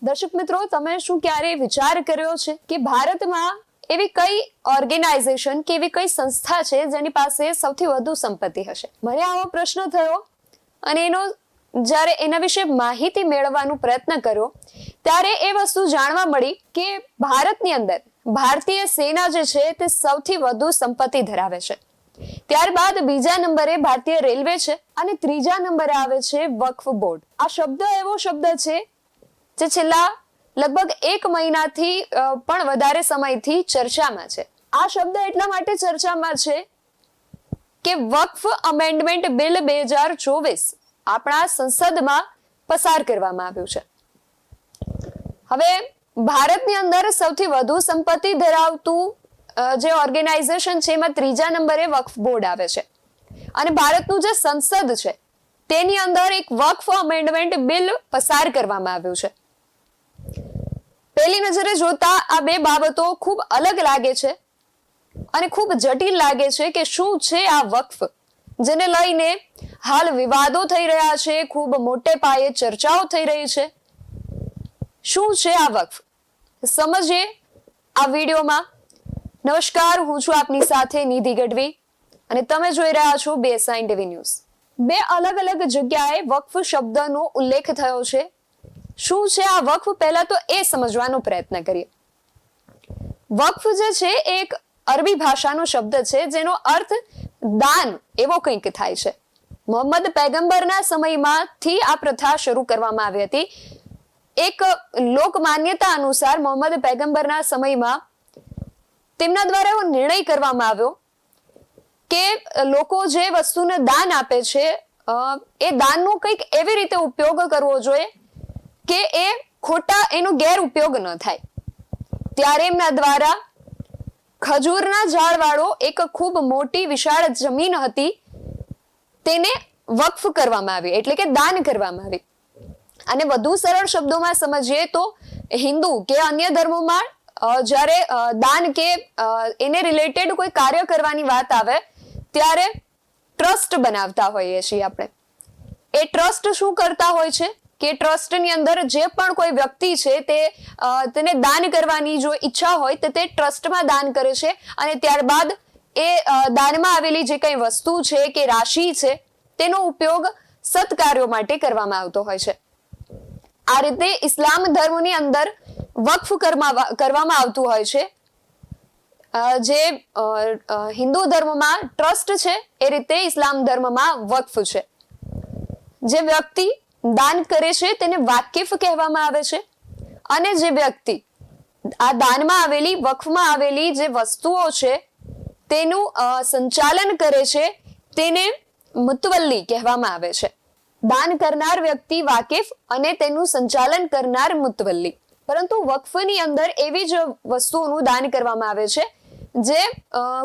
દર્શક મિત્રો, તમે શું ક્યારે વિચાર કર્યો છે કે ભારતમાં એવી કઈ ઓર્ગેનાઇઝેશન કે એવી કઈ સંસ્થા છે જેની પાસે સૌથી વધુ સંપત્તિ હશે? મને આવો પ્રશ્ન થયો અને જ્યારે એના વિશે માહિતી મેળવવાનો પ્રયત્ન કર્યો ત્યારે એ વસ્તુ જાણવા મળી કે ભારતની અંદર ભારતીય સેના જે છે તે સૌથી વધુ સંપત્તિ ધરાવે છે. ત્યારબાદ બીજા નંબરે ભારતીય રેલવે છે અને ત્રીજા નંબરે આવે છે વક્ફ બોર્ડ. આ શબ્દ એવો શબ્દ છે જે છેલ્લા લગભગ 1 મહિનાથી પણ વધારે સમયથી ચર્ચામાં છે. આ શબ્દ એટલા માટે ચર્ચામાં છે કે વક્ફ અમેન્ડમેન્ટ બિલ 2024 આપણા સંસદમાં પસાર કરવામાં આવ્યું છે. હવે ભારતની અંદર સૌથી વધુ સંપત્તિ ધરાવતું જે ઓર્ગેનાઇઝેશન છે એમાં ત્રીજા નંબરે વક્ફ બોર્ડ આવે છે અને ભારતનું જે સંસદ છે તેની અંદર એક વક્ફ અમેન્ડમેન્ટ બિલ પસાર કરવામાં આવ્યું છે. પહેલી નજરે જોતા આ બે બાબતો ખૂબ અલગ લાગે છે અને ખૂબ જટિલ લાગે છે કે શું છે આ વક્ફ, જેને લઈને હાલ વિવાદો થઈ રહ્યા છે, ખૂબ મોટે પાયે ચર્ચાઓ થઈ રહી છે. શું છે આ વક્ફ સમજીએ આ વિડીયોમાં. નમસ્કાર, હું છું આપની સાથે નિધિ ગઢવી અને તમે જોઈ રહ્યા છો BSI TV ન્યૂઝ. બે અલગ અલગ જગ્યાએ વક્ફ શબ્દનો ઉલ્લેખ થયો છે. શું છે આ વક્ફ, પહેલા તો એ સમજવાનો પ્રયત્ન કરીએ. વક્ફ જે છે એક અરબી ભાષાનો શબ્દ છે જેનો અર્થ દાન એવો કંઈક થાય છે. મોહમ્મદ પૈગંબરના સમયમાંથી આ પ્રથા શરૂ કરવામાં આવી હતી. એક લોક માન્યતા અનુસાર મોહમ્મદ પૈગંબરના સમયમાં તેમના દ્વારા એવો નિર્ણય કરવામાં આવ્યો કે લોકો જે વસ્તુને દાન આપે છે એ દાનનો કંઈક એવી રીતે ઉપયોગ કરવો જોઈએ કે એ ખોટા એનો ગેરઉપયોગ ન થાય. ત્યારે એમના દ્વારા ખજૂરના ઝાડવાળો એક ખૂબ મોટી વિશાળ જમીન હતી તેને વક્ફ કરવામાં આવી, એટલે કે દાન કરવામાં આવી. અને વધુ સરળ શબ્દોમાં સમજીએ તો હિન્દુ કે અન્ય ધર્મોમાં જ્યારે દાન કે એને રિલેટેડ કોઈ કાર્ય કરવાની વાત આવે ત્યારે ટ્રસ્ટ બનાવતા હોઈએ છીએ આપણે. એ ટ્રસ્ટ શું કરતા હોય છે કે ટ્રસ્ટની અંદર જે પણ કોઈ વ્યક્તિ છે તેને દાન કરવાની જો ઈચ્છા હોય તો તે ટ્રસ્ટમાં દાન કરે છે અને ત્યારબાદ એ દાનમાં આવેલી જે કઈ વસ્તુ છે કે રાશિ છે તેનો ઉપયોગ સત્કાર્યો માટે કરવામાં આવતો હોય છે. આ રીતે ઇસ્લામ ધર્મની અંદર વક્ફ કરવામાં આવતું હોય છે. જે હિન્દુ ધર્મમાં ટ્રસ્ટ છે એ રીતે ઇસ્લામ ધર્મમાં વક્ફ છે. જે વ્યક્તિ દાન કરે છે તેને વાકિફ કહેવામાં આવે છે અને જે વ્યક્તિ આ દાનમાં આવેલી વક્ફમાં આવેલી જે વસ્તુઓ છે તેનું સંચાલન કરે છે તેને મુતવલ્લી કહેવામાં આવે છે. દાન કરનાર વ્યક્તિ વાકિફ અને તેનું સંચાલન કરનાર મુતવલ્લી. પરંતુ વક્ફની અંદર એવી જ વસ્તુઓનું દાન કરવામાં આવે છે જે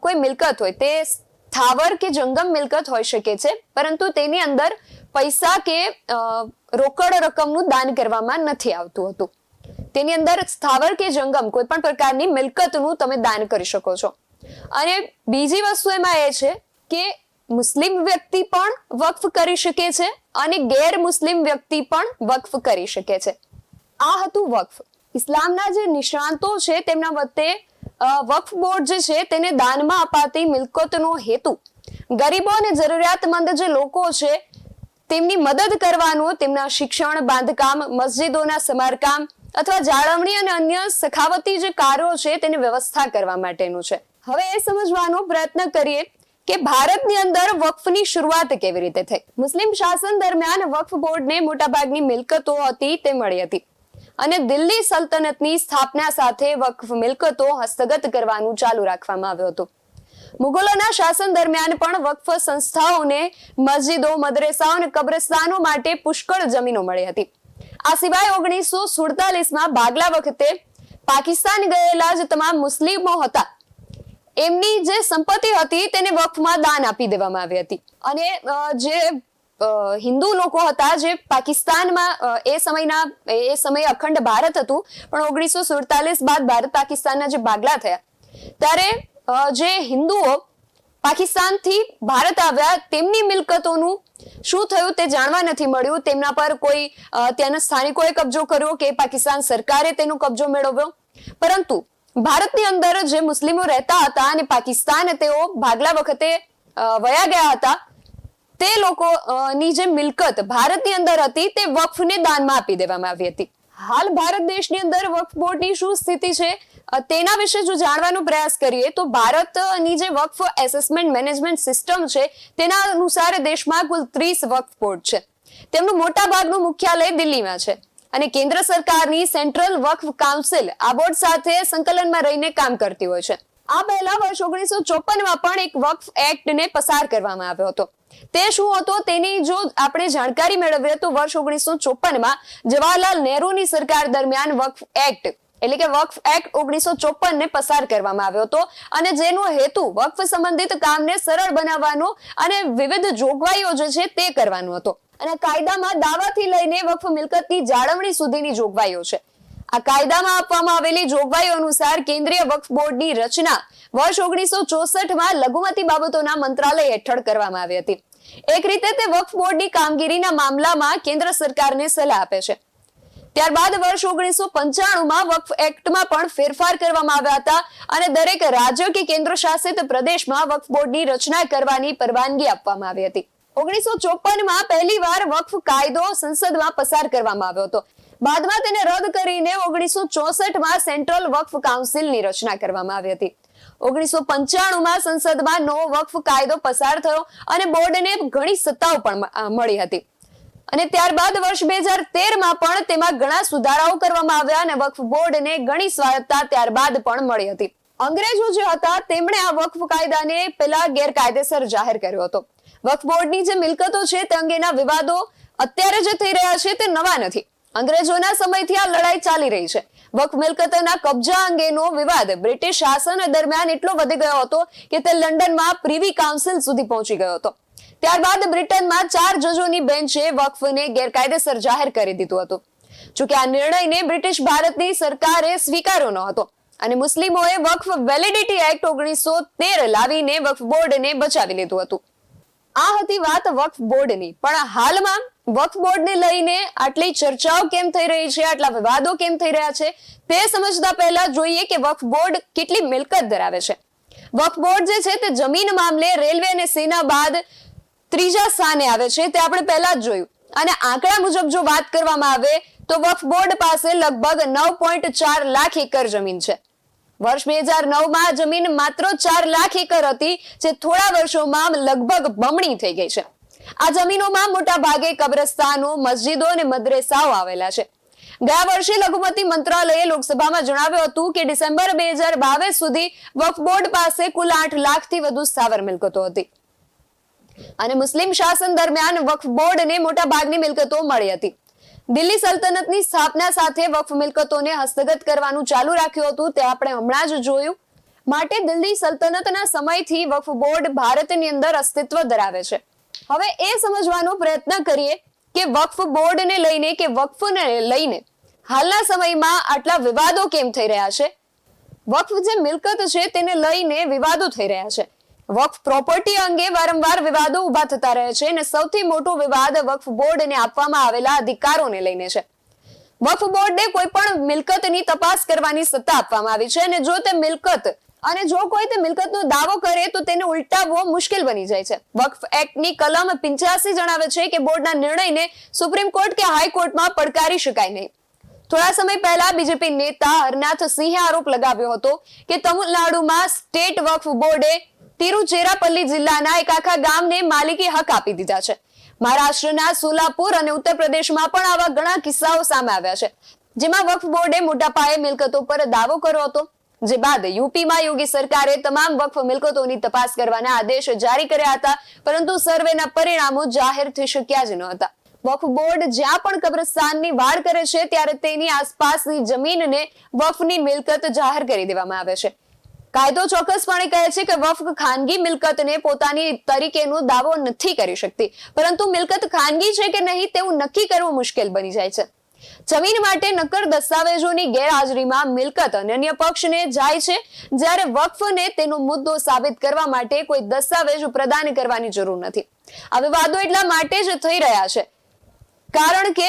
કોઈ મિલકત હોય, તે સ્થાવર કે જંગમ મિલકત હોઈ શકે છે, પરંતુ તેની અંદર પૈસા કે રોકડ રકમનું દાન કરવામાં નથી આવતું હતું. તેની અંદર સ્થાવર કે જંગમ કોઈ પણ પ્રકારની મિલકતનું તમે દાન કરી શકો છો. અને બીજી વસ્તુ એમાં એ છે કે મુસ્લિમ વ્યક્તિ પણ વક્ફ કરી શકે છે અને ગેર મુસ્લિમ વ્યક્તિ પણ વક્ફ કરી શકે છે. આ હતું વક્ફ. ઇસ્લામના જે નિષ્ણાંતો છે તેમના મતે વક્ફ બોર્ડ જે છે તેને દાનમાં અપાતી મિલકતનો હેતુ ગરીબો અને જરૂરિયાતમંદ જે લોકો છે તેમની મદદ કરવાનો, તેમના શિક્ષણ, બાંધકામ, મસ્જિદોના સમારકામ અથવા જાળવણી અને અન્ય સખાવતી જે કાર્યો છે તેની વ્યવસ્થા કરવા માટેનું છે. હવે એ સમજવાનો પ્રયત્ન કરીએ કે ભારતની અંદર વક્ફની શરૂઆત કેવી રીતે થઈ. મુસ્લિમ શાસન દરમિયાન વક્ફ બોર્ડને મોટાભાગની મિલકતો હતી તે મળી હતી અને દિલ્હી સલ્તનતની સ્થાપના સાથે વક્ફ મિલકતો હસ્તગત કરવાનું ચાલુ રાખવામાં આવ્યું હતું. મુગલોના શાસન દરમિયાન પણ વક્ફ સંસ્થાઓને મસ્જિદો, મદ્રેસાઓ અને કબ્રસ્તાનો માટે પુષ્કળ જમીનો મળી હતી. આ સિવાય 1947માં ભાગલા વખતે પાકિસ્તાન ગયેલા જે તમામ મુસ્લિમો હતા એમની જે સંપત્તિ હતી તેને વક્ફમાં દાન આપી દેવામાં આવી હતી. અને જે હિન્દુ લોકો હતા જે પાકિસ્તાનમાં એ સમયે અખંડ ભારત હતું, પણ 1947 બાદ ભારત પાકિસ્તાનના જે ભાગલા થયા ત્યારે જે હિન્દુઓ પાકિસ્તાનથી ભારત આવ્યા, તેમની મિલકતોનું શું થયું તે જાણવા નથી મળ્યું. તેમના પર કોઈ ત્યાંના સ્થાનિકોએ કબજો કર્યો કે પાકિસ્તાન સરકારે તેનો કબજો મેળવ્યો. પરંતુ ભારતની અંદર જે મુસ્લિમો રહેતા હતા અને પાકિસ્તાન તેઓ ભાગલા વખતે વયા ગયા હતા, તે લોકોની જે મિલકત ભારતની અંદર હતી તે વક્ફને દાનમાં આપી દેવામાં આવી હતી. હાલ ભારત દેશની અંદર વક્ફ બોર્ડની શું સ્થિતિ છે તેના વિશે જો જાણવાનો પ્રયાસ કરીએ તો ભારતની જે વક્ફ એસેસમેન્ટ મેનેજમેન્ટ સિસ્ટમ છે તેના અનુસાર દેશમાં કુલ 30 વક્ફ બોર્ડ છે. તેમનું મોટા ભાગનું મુખ્યાલય દિલ્હીમાં છે અને કેન્દ્ર સરકારની સેન્ટ્રલ વક્ફ કાઉન્સિલ આ બોર્ડ સાથે સંકલનમાં રહીને કામ કરતી હોય છે. આ પહેલા વર્ષ 1954માં પણ એક વક્ફ એક્ટને પસાર કરવામાં આવ્યો હતો. તે શું હતો તેની જો આપણે જાણકારી મેળવીએ તો વર્ષ 1954માં જવાહરલાલ નહેરુની સરકાર દરમિયાન વક્ફ એક્ટ એટલે કે વક્ફ એક્ટ 1954 ને પસાર કરવામાં આવ્યો હતો અને જેનો હેતુ વક્ફ સંબંધિત કામને સરળ બનાવવાનો અને વિવિધ જોગવાઈઓ જે છે તે કરવાનો હતો. અને કાયદામાં દાવાથી લઈને વક્ફ મિલકતની જાળવણી સુધીની જોગવાઈઓ છે. આ કાયદામાં આપવામાં આવેલી જોગવાઈઓ અનુસાર કેન્દ્રીય વક્ફ બોર્ડની રચના વર્ષ 1964માં લઘુમતી બાબતોના મંત્રાલય હેઠળ કરવામાં આવી હતી. એક રીતે તે વક્ફ બોર્ડની કામગીરીના મામલામાં કેન્દ્ર સરકારને સલાહ આપે છે. ત્યારબાદ વર્ષ 1995માં વક્ફ એક્ટમાં પણ ફેરફાર કરવામાં આવ્યા હતા અને દરેક રાજ્ય કે કેન્દ્ર શાસિત પ્રદેશમાં વક્ફ બોર્ડની રચના કરવાની પરવાનગી આપવામાં આવી હતી. 1954માં પહેલીવાર વક્ફ કાયદો સંસદમાં પસાર કરવામાં આવ્યો હતો. બાદમાં તેને રદ કરીને 1964માં સેન્ટ્રલ વક્ફ કાઉન્સિલની રચના કરવામાં આવી હતી. 1995માં સંસદમાં નવો વક્ફ કાયદો પસાર થયો અને બોર્ડને ઘણી સત્તાઓ પણ મળી હતી. અને ત્યારબાદ વર્ષ 2013માં પણ તેમાં ઘણા સુધારાઓ કરવામાં આવ્યા અને વક્ફ બોર્ડને ઘણી સ્વાયત્તતા ત્યારબાદ પણ મળી હતી. અંગ્રેજો જે હતા તેમણે આ વક્ફ કાયદાને પહેલા ગેરકાયદેસર જાહેર કર્યો હતો. વક્ફ બોર્ડની જે મિલકતો છે તે અંગેના વિવાદો અત્યારે જે થઈ રહ્યા છે તે નવા નથી. અંગ્રેજોના સમયથી આ લડાઈ ચાલી રહી છે. વક્ફ મિલકતોના કબજા અંગેનો વિવાદ બ્રિટિશ શાસન દરમિયાન એટલો વધી ગયો હતો કે તે લંડનમાં પ્રીવી કાઉન્સિલ સુધી પહોંચી ગયો હતો. ત્યારબાદ બ્રિટનમાં 4 જજોની બેન્ચે વક્ફને ગેરકાયદેસર જાહેર કરી દીધું હતું. જોકે આ નિર્ણયને બ્રિટિશ ભારતની સરકારે સ્વીકાર્યો ન હતો અને મુસ્લિમોએ વક્ફ વેલિડિટી એક્ટ 1913 લાવીને વક્ફ બોર્ડને બચાવી લીધું હતું. આ હતી વાત વક્ફ બોર્ડની. પણ હાલમાં વક્ફ બોર્ડને લઈને આટલી ચર્ચાઓ કેમ થઈ રહી છે, આટલા વિવાદો કેમ થઈ રહ્યા છે તે સમજતા પહેલા જોઈએ કે વક્ફ બોર્ડ કેટલી મિલકત ધરાવે છે. વક્ફ બોર્ડ જે છે તે જમીન મામલે રેલવે અને સેના બાદ ત્રીજા સ્થાને આવે છે, તે આપણે પહેલા જ જોયું. અને આંકડા મુજબ જો વાત કરવામાં આવે તો વક્ફ બોર્ડ પાસે લગભગ 9.4 લાખ એકર જમીન છે. વર્ષ 2009માં જમીન માત્ર 4 લાખ એકર હતી, જે થોડા વર્ષોમાં લગભગ બમણી થઈ ગઈ છે. આ જમીનોમાં મોટા ભાગે કબ્રસ્તાનો, મસ્જિદો અને મદ્રેસાઓ આવેલા છે. ગયા વર્ષે લઘુમતી મંત્રાલયે લોકસભામાં જણાવ્યું હતું કે ડિસેમ્બર 2022 સુધી વક્ફ બોર્ડ પાસે કુલ 8 લાખથી વધુ સ્થાવર મિલકતો હતી. અને મુસ્લિમ શાસન દરમિયાન વક્ફ બોર્ડને મોટા ભાગની મિલકતો મળી હતી. દિલ્હી સલ્તનતની સ્થાપના સાથે વક્ફ મિલકતોને હસ્તગત કરવાનું ચાલુ રાખ્યું હતું, તે આપણે હમણાં જ જોયું. માટે દિલ્હી સલ્તનતના સમયથી વક્ફ બોર્ડ ભારતની અંદર અસ્તિત્વ ધરાવે છે. હવે એ સમજવાનો પ્રયત્ન કરીએ કે વક્ફ બોર્ડને લઈને કે વક્ફને લઈને હાલના સમયમાં આટલા વિવાદો કેમ થઈ રહ્યા છે. વક્ફ જે મિલકત છે તેને લઈને વિવાદો થઈ રહ્યા છે. વક્ફ પ્રોપર્ટી અંગે વારંવાર વિવાદો ઉભા થતા રહે છે અને સૌથી મોટો વિવાદ વક્ફ બોર્ડને આપવામાં આવેલા અધિકારોને લઈને છે. વક્ફ બોર્ડને કોઈ પણ મિલકતની તપાસ કરવાની સત્તા આપવામાં આવી છે અને જો તે મિલકત અને જો કોઈ તે મિલકતનો દાવો કરે તો તેને ઉલટાવવો મુશ્કેલ બની જાય છે. વક્ફ એક્ટની કલમ 85 જણાવે છે કે બોર્ડના નિર્ણયને સુપ્રીમ કોર્ટ કે હાઈકોર્ટમાં પડકારી શકાય નહીં. થોડા સમય પહેલા બીજેપી નેતા હરનાથ સિંહે આરોપ લગાવ્યો હતો કે તમિલનાડુમાં સ્ટેટ વક્ફ બોર્ડે તિરુચેરાપલ્લી જિલ્લાના એક આખા ગામને માલિકી હક આપી દીધા છે. મહારાષ્ટ્રના સોલાપુર અને ઉત્તર પ્રદેશમાં પણ આવા ઘણા કિસ્સાઓ સામે આવ્યા છે, જેમાં વક્ફ બોર્ડે મોટા પાયે મિલકતો પર દાવો કર્યો હતો. જે બાદ યુપીમાં યોગી સરકારે તમામ વક્ફ મિલકતોની તપાસ કરવાના આદેશ જારી કર્યા હતા, પરંતુ સર્વેના પરિણામો જાહેર થઈ શક્યા જ ન હતા. વક્ફ બોર્ડ જ્યાં પણ કબ્રસ્તાનની વાડ કરે છે ત્યારે તેની આસપાસની જમીનને વક્ફની મિલકત જાહેર કરી દેવામાં આવે છે. કાયદો ચોક્કસપણે કહે છે કે વક્ફ ખાનગી મિલકતને પોતાની તરીકેનો દાવો નથી કરી શકતી, પરંતુ મિલકત ખાનગી છે કે નહીં તેવું નક્કી કરવું મુશ્કેલ બની જાય છે. જમીન માટે નક્કર દસ્તાવેજોની ગેરહાજરીમાં મિલકત અને અન્ય પક્ષને જાય છે, જ્યારે વક્ફને તેનો મુદ્દો સાબિત કરવા માટે કોઈ દસ્તાવેજ પ્રદાન કરવાની જરૂર નથી. આ વિવાદો એટલા માટે જ થઈ રહ્યા છે કારણ કે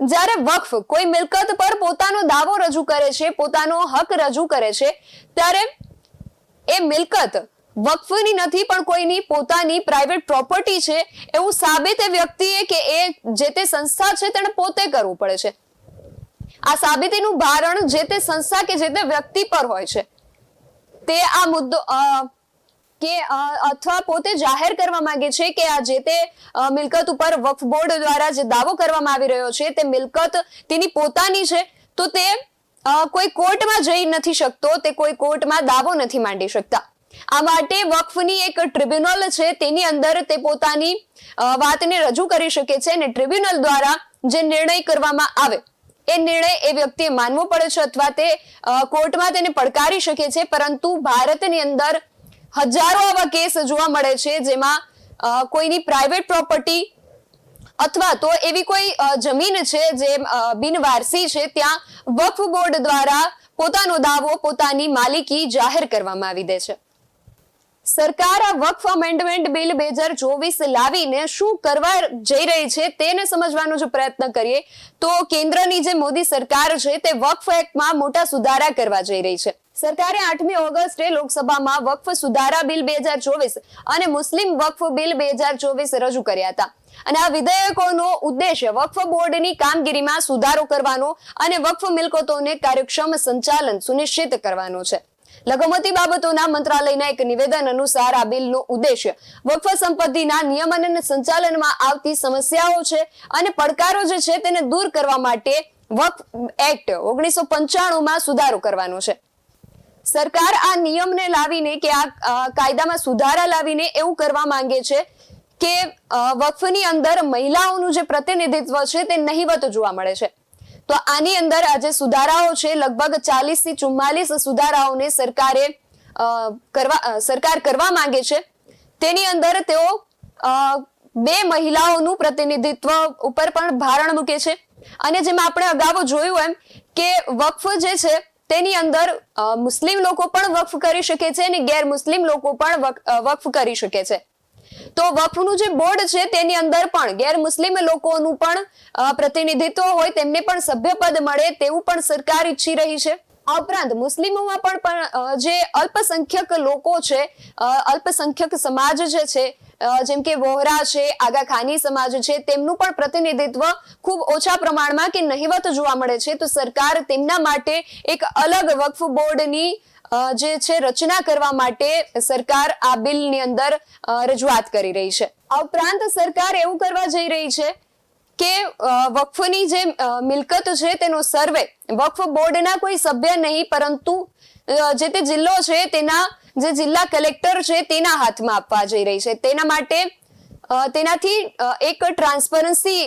જ્યારે વક્ફ કોઈ મિલકત પર પોતાનો દાવો રજૂ કરે છે, પોતાનો હક રજૂ કરે છે, ત્યારે એ મિલકત વક્ફની નથી પણ કોઈની પોતાની પ્રાઇવેટ પ્રોપર્ટી છે એવું સાબિત એ વ્યક્તિએ કે એ જે તે સંસ્થા છે તેને પોતે કરવું પડે છે. આ સાબિતીનું ભારણ જે તે સંસ્થા કે જે તે વ્યક્તિ પર હોય છે. તે આ મુદ્દો કે અથવા પોતે જાહેર કરવા માંગે છે કે આ જે તે મિલકત ઉપર વક્ફ બોર્ડ દ્વારા જે દાવો કરવામાં આવી રહ્યો છે તે મિલકત તેની પોતાની છે, તો તે કોઈ કોર્ટમાં જઈ નથી શકતો, તે કોઈ કોર્ટમાં દાવો નથી માંડી શકતા. આ માટે વક્ફની એક ટ્રિબ્યુનલ છે, તેની અંદર તે પોતાની વાતને રજૂ કરી શકે છે અને ટ્રિબ્યુનલ દ્વારા જે નિર્ણય કરવામાં આવે એ નિર્ણય એ વ્યક્તિએ માનવો પડે છે અથવા તે કોર્ટમાં તેને પડકારી શકે છે. પરંતુ ભારતની અંદર હજારો આવા કેસ જોવા મળે છે જેમાં કોઈની પ્રાઇવેટ પ્રોપર્ટી અથવા તો એવી કોઈ જમીન છે જે બિનવારસી છે, ત્યાં વક્ફ બોર્ડ દ્વારા પોતાનો દાવો, પોતાની માલિકી જાહેર કરવામાં આવી દે છે. સરકાર આ વક્ફ અમેન્ડમેન્ટ બિલ 2024 લાવીને શું કરવા જઈ રહી છે તેને સમજવાનો જો પ્રયત્ન કરીએ તો કેન્દ્રની જે મોદી સરકાર છે તે વક્ફ એક્ટમાં મોટા સુધારા કરવા જઈ રહી છે. સરકારે 8મી ઓગસ્ટે લોકસભામાં વક્ફ સુધારા બિલ 2024 અને મુસ્લિમ વક્ફ બિલ 2024 રજૂ કર્યા હતા અને આ વિધેયકોનો ઉદ્દેશ્ય વક્ફ બોર્ડની કામગીરીમાં સુધારો કરવાનો અને વક્ફ મિલકતોને કાર્યક્ષમ સંચાલન સુનિશ્ચિત કરવાનો છે. લઘુમતી બાબતોના મંત્રાલયના એક નિવેદન અનુસાર આ બિલનો ઉદ્દેશ્ય વક્ફ સંપત્તિના નિયમન અને સંચાલનમાં આવતી સમસ્યાઓ છે અને પડકારો જે છે તેને દૂર કરવા માટે વક્ફ એક્ટ 1995 માં સુધારો કરવાનો છે. સરકાર આ નિયમને લાવીને કે આ કાયદામાં સુધારા લાવીને એવું કરવા માંગે છે કે વક્ફની અંદર મહિલાઓનું જે પ્રતિનિધિત્વ છે તે નહિવત જોવા મળે છે. તો આની અંદર આ જે સુધારાઓ છે લગભગ 40 થી 44 સુધારાઓને સરકાર કરવા માંગે છે. તેની અંદર તેઓ 2 મહિલાઓનું પ્રતિનિધિત્વ ઉપર પણ ભારણ મૂકે છે અને જેમાં આપણે અગાઉ જોયું એમ કે વક્ફ જે છે તેની અંદર મુસ્લિમ લોકો પણ વક્ફ કરી શકે છે અને ગેર મુસ્લિમ લોકો પણ વક્ફ કરી શકે છે. તો વક્ફનું જે બોર્ડ છે તેની અંદર પણ ગેર મુસ્લિમ લોકોનું પણ પ્રતિનિધિત્વ હોય, તેમને પણ સભ્યપદ મળે તેવું પણ સરકાર ઈચ્છી રહી છે. આ ઉપરાંત મુસ્લિમોમાં પણ જે અલ્પસંખ્યક લોકો છે, અલ્પસંખ્યક સમાજ જે છે જેમ કે વોહરા છે, આગા ખાની સમાજ છે, તેમનું પણ પ્રતિનિધિત્વ ખૂબ ઓછા પ્રમાણમાં કે નહિવત જોવા મળે છે. તો સરકાર તેમના માટે એક અલગ વક્ફ બોર્ડની જે છે રચના કરવા માટે સરકાર આ બિલની અંદર રજૂઆત કરી રહી છે. આ ઉપરાંત સરકાર એવું કરવા જઈ રહી છે કે વક્ફની જે મિલકત છે તેનો સર્વે વક્ફ બોર્ડના કોઈ સભ્ય નહીં પરંતુ જે તે જિલ્લો છે તેના જે જિલ્લા કલેક્ટર છે તેના હાથમાં આપવા જઈ રહી છે. તેના માટે તેનાથી એક ટ્રાન્સપરન્સી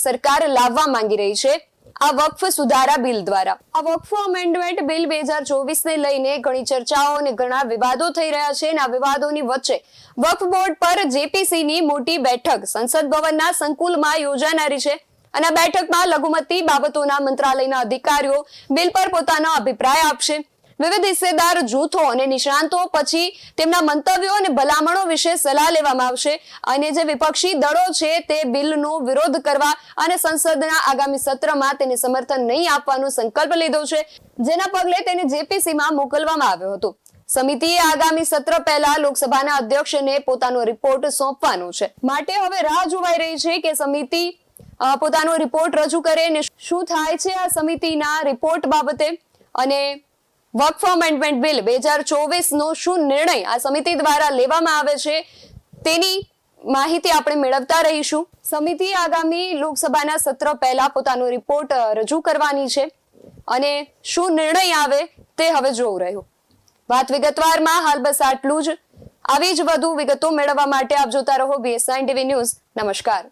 સરકાર લાવવા માંગી રહી છે આ વક્ફ સુધારા બિલ દ્વારા. આ વક્ફ અમેન્ડમેન્ટ બિલ 2024 ને લઈને ઘણી ચર્ચાઓ અને ઘણા વિવાદો થઈ રહ્યા છે અને આ વિવાદોની વચ્ચે વક્ફ બોર્ડ પર જેપીસી ની મોટી બેઠક સંસદ ભવનના સંકુલમાં યોજાનારી છે અને આ બેઠકમાં લઘુમતી બાબતોના મંત્રાલયના અધિકારીઓ બિલ પર પોતાનો અભિપ્રાય આપશે. વિવિધ હિસ્સેદાર જૂથો અને નિષ્ણાંતો પછી તેમના મંતવ્યો અને ભલામણો વિશે સલાહ લેવામાં આવશે અને જે વિપક્ષી દળો છે તે બિલનો વિરોધ કરવા અને સંસદના આગામી સત્રમાં તેને સમર્થન નહીં આપવાનો સંકલ્પ લીધો છે, જેના પગલે તેને જેપીસીમાં મોકલવામાં આવ્યો હતો. સમિતિએ આગામી સત્ર પહેલા લોકસભાના અધ્યક્ષને પોતાનો રિપોર્ટ સોંપવાનો છે. માટે હવે રાહ જોવાઈ રહી છે કે સમિતિ પોતાનો રિપોર્ટ રજૂ કરે અને શું થાય છે આ સમિતિના રિપોર્ટ બાબતે અને વક્ફ અમેન્ડમેન્ટ બિલ 2024 નો શું નિર્ણય આ સમિતિ દ્વારા લેવામાં આવે છે તેની માહિતી આપણે મેળવતા રહીશું. સમિતિ આગામી લોકસભાના સત્ર પહેલા પોતાનો રિપોર્ટ રજૂ કરવાની છે અને શું નિર્ણય આવે તે હવે જોવું રહ્યું. વાત વિગતવારમાં હાલ બસ આટલું જ. આવી જ વધુ વિગતો મેળવવા માટે આપ જોતા રહો BS9 TV ન્યૂઝ. નમસ્કાર.